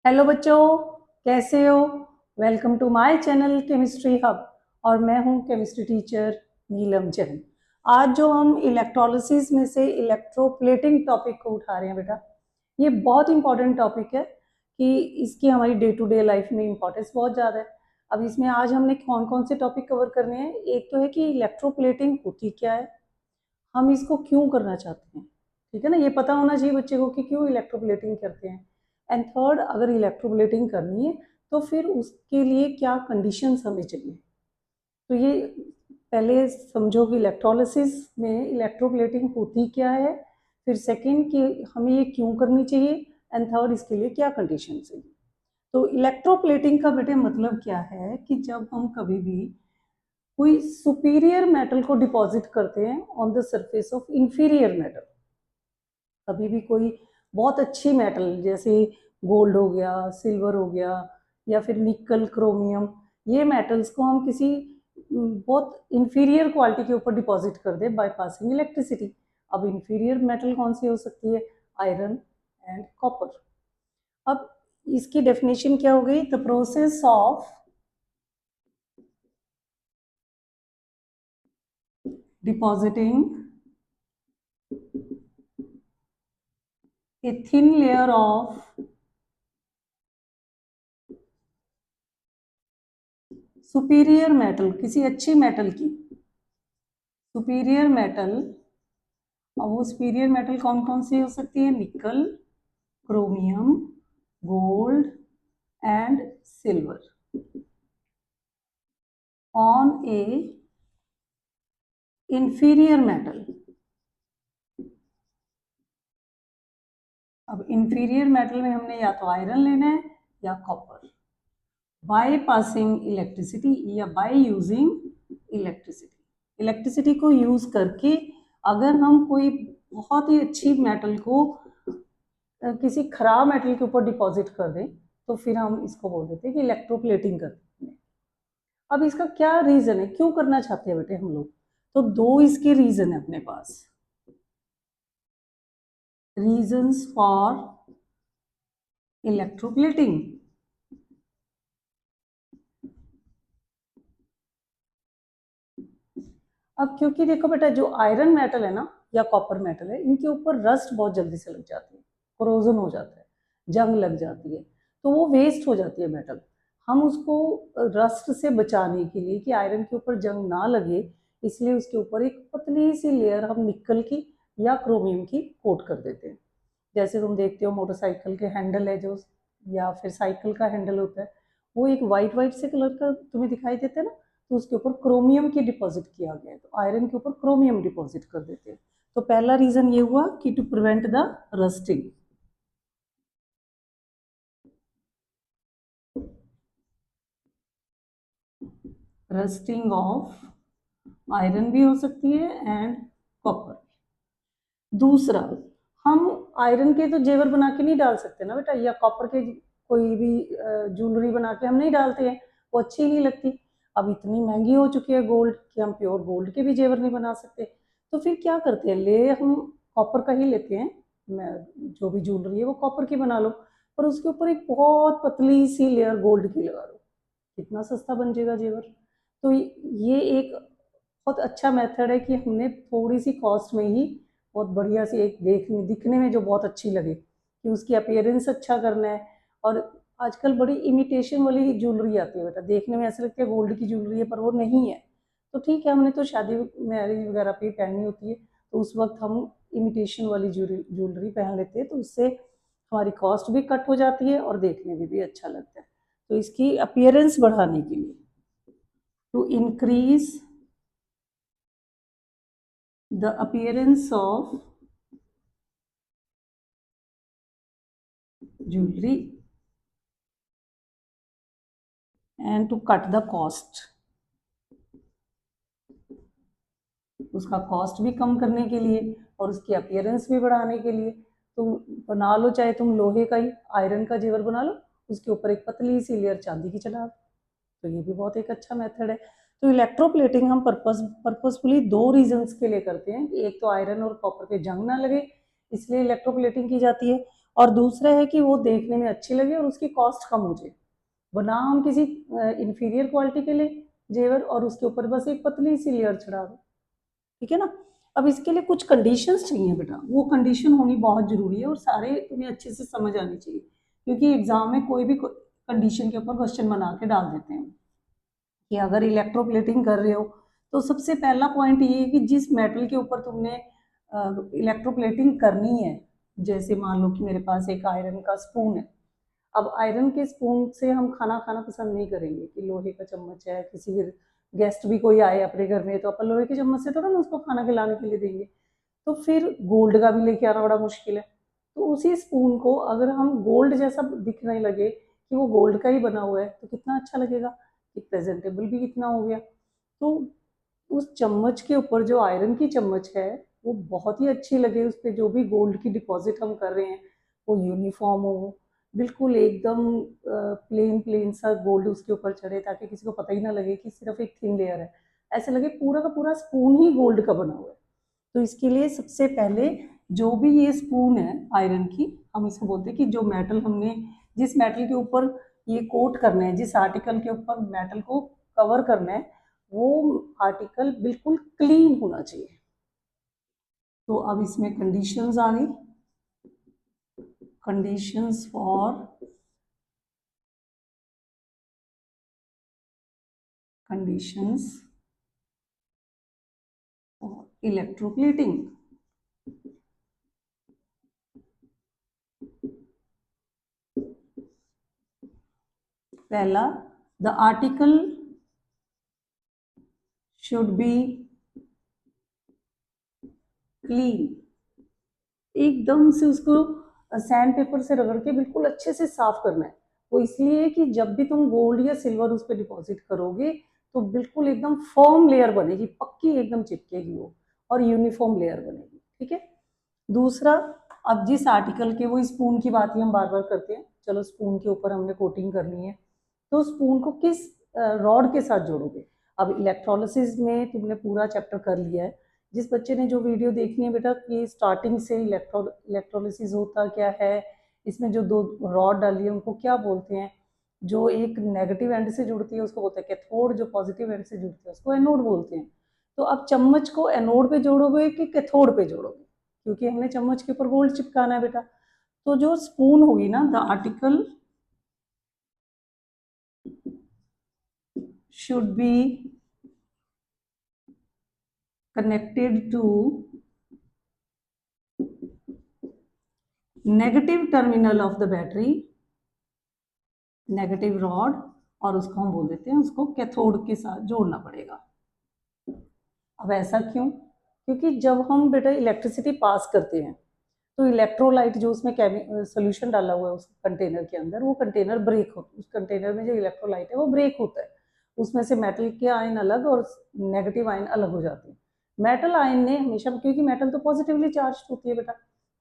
Hello बच्चों, कैसे हो। Welcome to my channel chemistry hub. और मैं हूं केमिस्ट्री टीचर नीलम जैन। आज जो हम इलेक्ट्रोलिसिस में से इलेक्ट्रोप्लेटिंग टॉपिक को उठा रहे हैं बेटा, ये बहुत इंपॉर्टेंट टॉपिक है कि इसकी हमारी डे टू डे लाइफ में इंपॉर्टेंस बहुत ज़्यादा है। अब इसमें आज हमने कौन कौन से टॉपिक कवर करने हैं। एक तो है कि इलेक्ट्रोप्लेटिंग होती क्या है, हम इसको क्यों करना चाहते हैं, ठीक है ना, ये पता होना चाहिए बच्चे को कि क्यों इलेक्ट्रोप्लेटिंग करते हैं। एंड थर्ड, अगर इलेक्ट्रोप्लेटिंग करनी है तो फिर उसके लिए क्या कंडीशंस हमें चाहिए। तो ये पहले समझो कि इलेक्ट्रोलिसिस में इलेक्ट्रोप्लेटिंग होती क्या है, फिर सेकंड कि हमें ये क्यों करनी चाहिए, एंड थर्ड इसके लिए क्या कंडीशन चाहिए। तो इलेक्ट्रोप्लेटिंग का बेटे मतलब क्या है कि जब हम कभी भी कोई सुपीरियर मेटल को डिपॉजिट करते हैं on the surface of inferior metal. कभी भी कोई बहुत अच्छी मेटल जैसे गोल्ड हो गया, सिल्वर हो गया, या फिर निकल, क्रोमियम, ये मेटल्स को हम किसी बहुत इंफीरियर क्वालिटी के ऊपर डिपॉजिट कर दे बाय पासिंग इलेक्ट्रिसिटी। अब इंफीरियर मेटल कौन सी हो सकती है, आयरन एंड कॉपर। अब इसकी डेफिनेशन क्या हो गई, the process of depositing a thin layer of superior metal, किसी अच्छी मेटल की सुपीरियर मेटल। और वो सुपीरियर मेटल कौन कौन सी हो सकती है, निकल, chromium, gold and silver, on A inferior metal. अब इंफीरियर मेटल में हमने या तो आयरन लेना है या कॉपर, बाय पासिंग इलेक्ट्रिसिटी या बाय यूजिंग इलेक्ट्रिसिटी। इलेक्ट्रिसिटी को यूज करके अगर हम कोई बहुत ही अच्छी मेटल को किसी खराब मेटल के ऊपर डिपॉजिट कर दें तो फिर हम इसको बोल देते हैं कि इलेक्ट्रोप्लेटिंग करते हैं। अब इसका क्या रीजन है, क्यों करना चाहते हैं बेटे हम लोग। तो दो इसके रीजन है अपने पास, रीजंस फॉर इलेक्ट्रोप्लेटिंग। अब क्योंकि देखो बेटा, जो आयरन मेटल है ना या कॉपर मेटल है, इनके ऊपर रस्ट बहुत जल्दी से लग जाती है, कोरोजन हो जाता है, जंग लग जाती है, तो वो वेस्ट हो जाती है मेटल। हम उसको रस्ट से बचाने के लिए कि आयरन के ऊपर जंग ना लगे, इसलिए उसके ऊपर एक पतली सी लेयर हम निकल की या क्रोमियम की कोट कर देते हैं। जैसे तुम देखते हो मोटरसाइकिल के हैंडल है जो, या फिर साइकिल का हैंडल होता है, वो एक वाइट वाइट से कलर का तुम्हें दिखाई देता है ना, तो उसके ऊपर क्रोमियम की डिपॉजिट किया गया है, तो आयरन के ऊपर क्रोमियम डिपॉजिट कर देते हैं। तो पहला रीजन ये हुआ कि to prevent the rusting, rusting of iron भी हो सकती है एंड कॉपर। दूसरा, हम आयरन के तो जेवर बना के नहीं डाल सकते ना बेटा, या कॉपर के कोई भी ज्वेलरी बना के हम नहीं डालते हैं, वो अच्छी नहीं लगती। अब इतनी महंगी हो चुकी है गोल्ड कि हम प्योर गोल्ड के भी जेवर नहीं बना सकते। तो फिर क्या करते हैं, ले हम कॉपर का ही लेते हैं, जो भी ज्वेलरी है वो कॉपर की बना लो, और उसके ऊपर एक बहुत पतली सी लेयर गोल्ड की लगा दो, कितना सस्ता बन जाएगा जेवर। तो ये एक बहुत अच्छा मेथड है कि हमने थोड़ी सी कॉस्ट में ही बहुत बढ़िया सी एक देखने दिखने में जो बहुत अच्छी लगे, कि उसकी अपीयरेंस अच्छा करना है। और आजकल बड़ी इमिटेशन वाली ज्वेलरी आती है बेटा, देखने में ऐसा लगता है गोल्ड की ज्वेलरी है पर वो नहीं है। तो ठीक है, हमने तो शादी मैरिज वगैरह पे पहननी होती है, तो उस वक्त हम इमिटेशन वाली ज्वेलरी पहन लेते हैं, तो उससे हमारी कॉस्ट भी कट हो जाती है और देखने में भी अच्छा लगता है। तो इसकी अपीयरेंस बढ़ाने के लिए, to increase the appearance of jewelry and to cut the cost, उसका कॉस्ट भी कम करने के लिए और उसकी अपीयरेंस भी बढ़ाने के लिए। तो बना लो, चाहे तुम लोहे का ही आयरन का जेवर बना लो, उसके ऊपर एक पतली सी लेयर चांदी की चढ़ा दो, तो ये भी बहुत एक अच्छा मेथड है। तो इलेक्ट्रोप्लेटिंग हम पर्पसफुली दो रीजंस के लिए करते हैं, एक तो आयरन और कॉपर पे जंग ना लगे इसलिए इलेक्ट्रोप्लेटिंग की जाती है, और दूसरा है कि वो देखने में अच्छी लगे और उसकी कॉस्ट कम हो जाए, वरना हम किसी इंफीरियर क्वालिटी के लिए जेवर और उसके ऊपर बस एक पतली सी लेयर चढ़ा दो, ठीक है ना। अब इसके लिए कुछ कंडीशंस चाहिए बेटा, वो कंडीशन होनी बहुत जरूरी है और सारे तुम्हें अच्छे से समझ आनी चाहिए, क्योंकि एग्जाम में कोई भी कंडीशन के ऊपर क्वेश्चन बना के डाल देते हैं कि अगर इलेक्ट्रोप्लेटिंग कर रहे हो तो सबसे पहला पॉइंट ये है कि जिस मेटल के ऊपर तुमने इलेक्ट्रोप्लेटिंग करनी है, जैसे मान लो कि मेरे पास एक आयरन का स्पून है। अब आयरन के स्पून से हम खाना खाना पसंद नहीं करेंगे कि लोहे का चम्मच है, किसी गेस्ट भी कोई आए अपने घर में तो अपन लोहे के चम्मच से थोड़ा ना उसको खाना खिलाने के लिए देंगे, तो फिर गोल्ड का भी लेके आना बड़ा मुश्किल है। तो उसी स्पून को अगर हम गोल्ड जैसा दिखने लगे कि वो गोल्ड का ही बना हुआ है तो कितना अच्छा लगेगा, कि प्रेजेंटेबल भी कितना हो गया। तो उस चम्मच के ऊपर जो आयरन की चम्मच है वो बहुत ही अच्छी लगे, उस पर जो भी गोल्ड की डिपॉजिट हम कर रहे हैं वो यूनिफॉर्म हो, बिल्कुल एकदम प्लेन प्लेन सा गोल्ड उसके ऊपर चढ़े, ताकि किसी को पता ही ना लगे कि सिर्फ एक थिन लेयर है, ऐसे लगे पूरा का पूरा स्पून ही गोल्ड का बना हुआ है। तो इसके लिए सबसे पहले जो भी ये स्पून है आयरन की, हम इसको बोलते हैं कि जो मेटल हमने जिस मेटल के ऊपर ये कोट करना है, जिस आर्टिकल के ऊपर मेटल को कवर करना है, वो आर्टिकल बिल्कुल क्लीन होना चाहिए। तो अब इसमें कंडीशंस आ गई, conditions for conditions for electroplating. पहला, the article should be clean, एकदम से उसको सैंड पेपर से रगड़ के बिल्कुल अच्छे से साफ करना है। वो इसलिए कि जब भी तुम गोल्ड या सिल्वर उस पर डिपॉजिट करोगे तो बिल्कुल एकदम फर्म लेयर बनेगी, पक्की एकदम चिपकेगी वो, और यूनिफॉर्म लेयर बनेगी, ठीक है। दूसरा, अब जिस आर्टिकल के, वो स्पून की बात ही हम बार बार करते हैं, चलो स्पून के ऊपर हमने कोटिंग करनी है, तो स्पून को किस रॉड के साथ जोड़ोगे। अब इलेक्ट्रोलिसिस में तुमने पूरा चैप्टर कर लिया है, जिस बच्चे ने जो वीडियो देखनी है बेटा कि स्टार्टिंग से इलेक्ट्रोलिसिस होता क्या है, इसमें जो दो रॉड डाली है उनको क्या बोलते हैं, जो एक नेगेटिव एंड से जुड़ती है उसको बोलते हैं कैथोड, जो पॉजिटिव एंड से जुड़ती है उसको एनोड बोलते हैं। तो अब चम्मच को एनोड पे जोड़ोगे कि कैथोड पे जोड़ोगे, क्योंकि हमने चम्मच के ऊपर गोल्ड चिपकाना है बेटा। तो जो स्पून होगी ना, the article should B connected to negative terminal of the battery, negative rod, और उसको हम बोल देते हैं, उसको कैथोड के साथ जोड़ना पड़ेगा। अब ऐसा क्यों, क्योंकि जब हम बेटा इलेक्ट्रिसिटी पास करते हैं तो इलेक्ट्रोलाइट जो उसमें सोल्यूशन डाला हुआ है उस कंटेनर के अंदर, वो कंटेनर ब्रेक हो, उस कंटेनर में जो इलेक्ट्रोलाइट है वो ब्रेक होता है, उसमें से मेटल के आयन अलग और नेगेटिव आयन अलग हो जाते हैं। मेटल आयन ने हमेशा, क्योंकि मेटल तो पॉजिटिवली चार्ज होती है बेटा,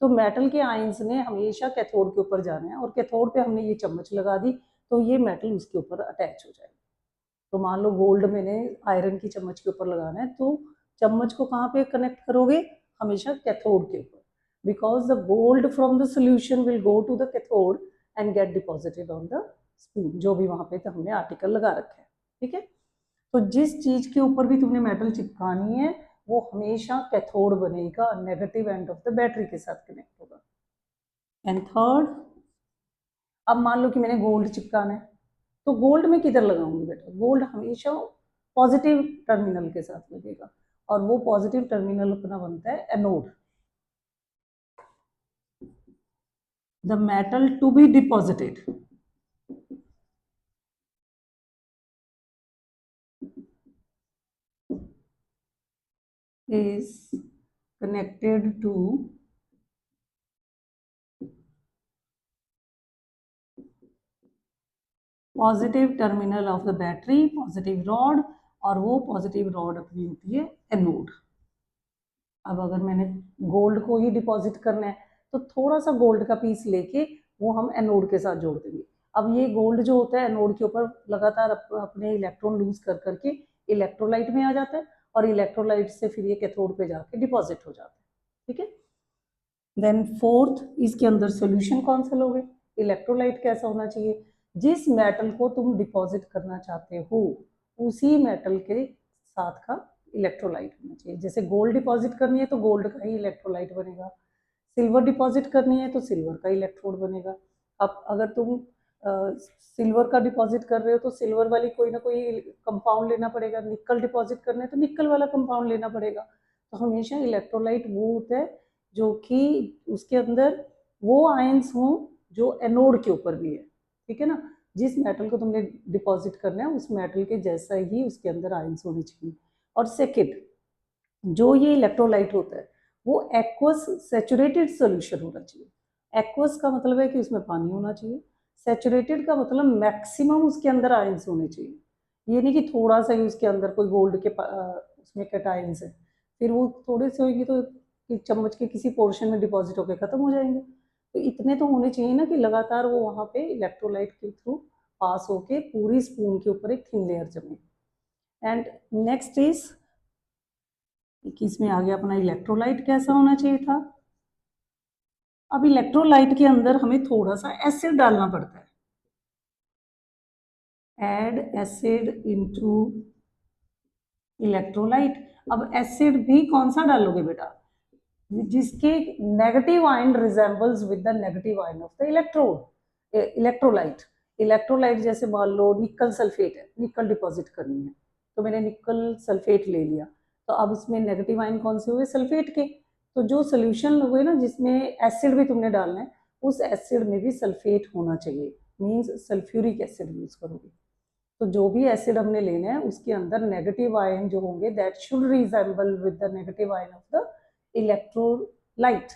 तो मेटल के आयन्स ने हमेशा कैथोड के ऊपर जाना है, और कैथोड पे हमने ये चम्मच लगा दी तो ये मेटल उसके ऊपर अटैच हो जाएगा। तो मान लो गोल्ड मैंने आयरन की चम्मच के ऊपर लगाना है, तो चम्मच को कहाँ पे कनेक्ट करोगे, हमेशा कैथोड के ऊपर, because the gold from the solution will go to the cathode and get deposited on the spoon, जो भी वहां पे तो हमने आर्टिकल लगा रखा है, ठीक है। तो जिस चीज के ऊपर भी तुमने मेटल चिपकानी है वो हमेशा कैथोड बनेगा, negative end of the battery के साथ कनेक्ट होगा। एंड थर्ड, अब मान लो कि मैंने गोल्ड चिपकाना है, तो गोल्ड में किधर लगाऊंगी बेटा, गोल्ड हमेशा पॉजिटिव टर्मिनल के साथ लगेगा, और वो पॉजिटिव टर्मिनल अपना बनता है anode. The metal to be deposited is connected to positive terminal of the battery, positive rod, और वो पॉजिटिव रॉड अपनी होती है एनोड। अब अगर मैंने गोल्ड को ही डिपॉजिट करना है तो थोड़ा सा गोल्ड का पीस लेके वो हम एनोड के साथ जोड़ देंगे। अब ये गोल्ड जो होता है एनोड के ऊपर लगातार अपने इलेक्ट्रॉन लूज कर करके इलेक्ट्रोलाइट में आ जाता है, और इलेक्ट्रोलाइट से फिर ये कैथोड पे जाके डिपॉजिट हो जाता है, ठीक है। देन फोर्थ, इसके अंदर सॉल्यूशन कौन सा लोगे, इलेक्ट्रोलाइट कैसा होना चाहिए, जिस मेटल को तुम डिपॉजिट करना चाहते हो उसी मेटल के साथ का इलेक्ट्रोलाइट होना चाहिए। जैसे गोल्ड डिपॉजिट करनी है तो गोल्ड का ही इलेक्ट्रोलाइट बनेगा, सिल्वर डिपॉजिट करनी है तो सिल्वर का इलेक्ट्रोड बनेगा। अब अगर तुम सिल्वर का डिपॉजिट कर रहे हो तो सिल्वर वाली कोई ना कोई कंपाउंड लेना पड़ेगा, निकल डिपॉजिट करना है तो निकल वाला कंपाउंड लेना पड़ेगा। तो हमेशा इलेक्ट्रोलाइट वो होता है जो कि उसके अंदर वो आयंस हों जो एनोड के ऊपर भी है, ठीक है ना। जिस मेटल को तुमने डिपॉजिट करना है उस मेटल के जैसा ही उसके अंदर आयंस होने चाहिए। और सेकेंड, जो ये इलेक्ट्रोलाइट होता है वो एक्वस सैचुरेटेड सोल्यूशन होना चाहिए। एक्वस का मतलब है कि उसमें पानी होना चाहिए, सैचुरेटेड का मतलब मैक्सिमम उसके अंदर आयंस होने चाहिए। ये नहीं कि थोड़ा सा ही उसके अंदर कोई गोल्ड के उसमें कैटायंस है, फिर वो थोड़े से होगी तो चम्मच के किसी पोर्शन में डिपॉजिट होकर खत्म हो जाएंगे। तो इतने तो होने चाहिए ना कि लगातार वो वहाँ पे इलेक्ट्रोलाइट के थ्रू पास होके पूरी स्पून के ऊपर एक थिन लेयर जमे। एंड नेक्स्ट इज कि इसमें आ गया अपना इलेक्ट्रोलाइट कैसा होना चाहिए था। अब इलेक्ट्रोलाइट के अंदर हमें थोड़ा सा एसिड डालना पड़ता है, एड एसिड इनटू इलेक्ट्रोलाइट। अब एसिड भी कौन सा डालोगे बेटा, जिसके negative ion resembles with the negative ion of the electrolyte. Electrolyte जैसे मान लो निकल सल्फेट है, निकल डिपॉजिट करनी है तो मैंने निकल सल्फेट ले लिया, तो अब उसमें नेगेटिव आयन कौन से हुए, सल्फेट के। तो जो सोल्यूशन हुए ना जिसमें एसिड भी तुमने डालना है उस एसिड में भी सल्फेट होना चाहिए, मीन्स सल्फ्यूरिक एसिड यूज करोगे। तो जो भी एसिड हमने लेना है उसके अंदर नेगेटिव आयन जो होंगे that should resemble with the negative ion of the electrolyte.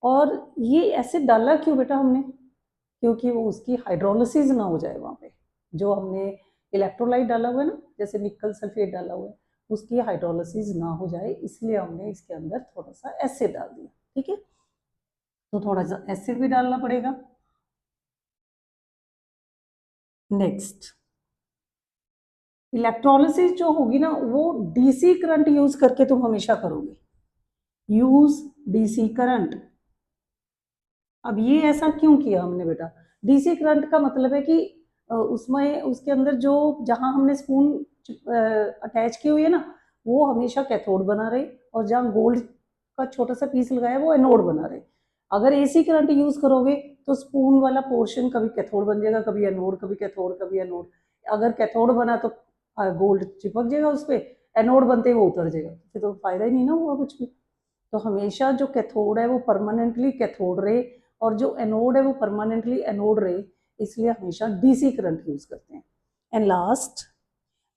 और ये एसिड डाला क्यों बेटा हमने, क्योंकि वो उसकी हाइड्रोलिसिस ना हो जाए वहाँ पे। जो हमने इलेक्ट्रोलाइट डाला हुआ है ना, जैसे निकल सल्फेट डाला हुआ है, उसकी हाइड्रोलिसिस ना हो जाए इसलिए हमने इसके अंदर थोड़ा सा एसिड डाल दिया, ठीक है। तो थोड़ा सा एसिड भी डालना पड़ेगा। नेक्स्ट, इलेक्ट्रोलिसिस जो होगी ना वो डीसी करंट यूज करके तुम हमेशा करोगे, यूज डीसी करंट। अब ये ऐसा क्यों किया हमने बेटा, डीसी करंट का मतलब है कि उसमें उसके अंदर जो जहां हमने स्पून अटैच की हुई है ना वो हमेशा कैथोड बना रहे, और जहाँ गोल्ड का छोटा सा पीस लगाया वो एनोड बना रहे। अगर एसी करंट यूज करोगे तो स्पून वाला पोर्शन कभी कैथोड बन जाएगा, कभी एनोड, कभी कैथोड, कभी एनोड। अगर कैथोड बना तो गोल्ड चिपक जाएगा उस पर, एनोड बनते ही वो उतर जाएगा, फिर तो फायदा ही नहीं ना हुआ कुछ भी। तो हमेशा जो कैथोड है वो परमानेंटली कैथोड रहे और जो एनोड है वो परमानेंटली एनोड रहे, इसलिए हमेशा डीसी करंट यूज करते हैं। एंड लास्ट,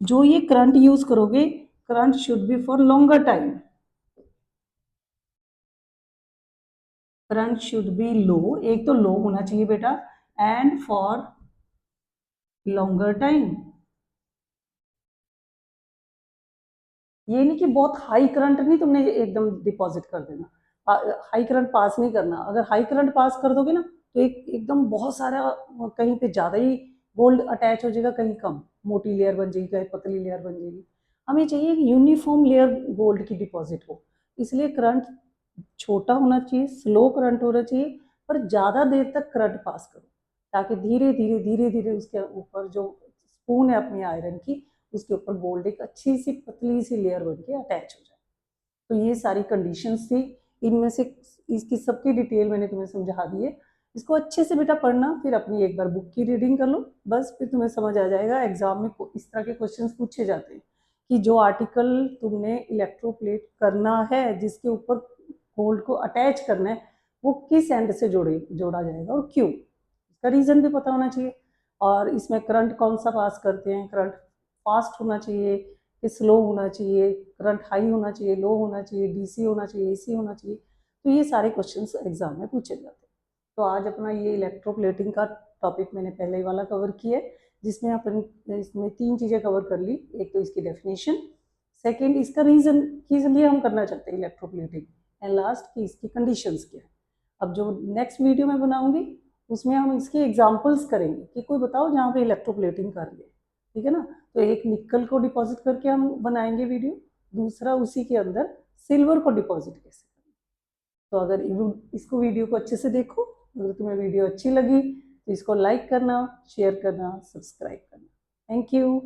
जो ये करंट यूज करोगे current should be for longer time, current should be low, एक तो लो होना चाहिए बेटा, एंड फॉर लॉन्गर टाइम। ये नहीं कि बहुत हाई करंट नहीं तुमने एकदम डिपॉजिट कर देना, हाई करंट पास नहीं करना। अगर हाई करंट पास कर दोगे ना तो एकदम बहुत सारा कहीं पे ज़्यादा ही गोल्ड अटैच हो जाएगा, कहीं कम, मोटी लेयर बन जाएगी, कहीं पतली लेयर बन जाएगी। हमें चाहिए कि यूनिफॉर्म लेयर गोल्ड की डिपॉजिट हो, इसलिए करंट छोटा होना चाहिए, स्लो करंट होना चाहिए, पर ज़्यादा देर तक करंट पास करो ताकि धीरे धीरे उसके ऊपर जो स्पून है अपनी आयरन की उसके ऊपर गोल्ड एक अच्छी सी पतली सी लेयर बन के अटैच हो जाए। तो ये सारी कंडीशंस थी, इनमें से इसकी सबकी डिटेल मैंने तुम्हें समझा दी है। इसको अच्छे से बेटा पढ़ना, फिर अपनी एक बार बुक की रीडिंग कर लो, बस फिर तुम्हें समझ आ जाएगा। एग्जाम में इस तरह के क्वेश्चंस पूछे जाते हैं कि जो आर्टिकल तुमने इलेक्ट्रोप्लेट करना है जिसके ऊपर गोल्ड को अटैच करना है वो किस एंड से जोड़ा जाएगा और क्यों, इसका रीज़न भी पता होना चाहिए। और इसमें करंट कौन सा पास करते हैं, करंट फास्ट होना चाहिए कि स्लो होना चाहिए, करंट हाई होना चाहिए, लो होना चाहिए, डीसी होना चाहिए, एसी होना चाहिए। तो ये सारे क्वेश्चंस एग्जाम में पूछे जाते हैं। तो आज अपना ये इलेक्ट्रोप्लेटिंग का टॉपिक मैंने पहले ही वाला कवर किया है, जिसमें अपन इसमें 3 चीज़ें कवर कर ली। एक तो इसकी डेफिनेशन, सेकेंड इसका रीज़न किस लिए हम करना चाहते हैं इलेक्ट्रोप्लेटिंग, एंड लास्ट की इसकी कंडीशंस क्या है। अब जो नेक्स्ट वीडियो में बनाऊंगी उसमें हम इसके एग्जाम्पल्स करेंगे कि कोई बताओ जहाँ पे इलेक्ट्रोप्लेटिंग कर ले, ठीक है ना। तो एक निकल को डिपॉजिट करके हम बनाएंगे वीडियो, दूसरा उसी के अंदर सिल्वर को डिपॉजिट कैसे। तो अगर इसको वीडियो को अच्छे से देखो, अगर तुम्हें वीडियो अच्छी लगी तो इसको लाइक करना, शेयर करना, सब्सक्राइब करना। Thank you.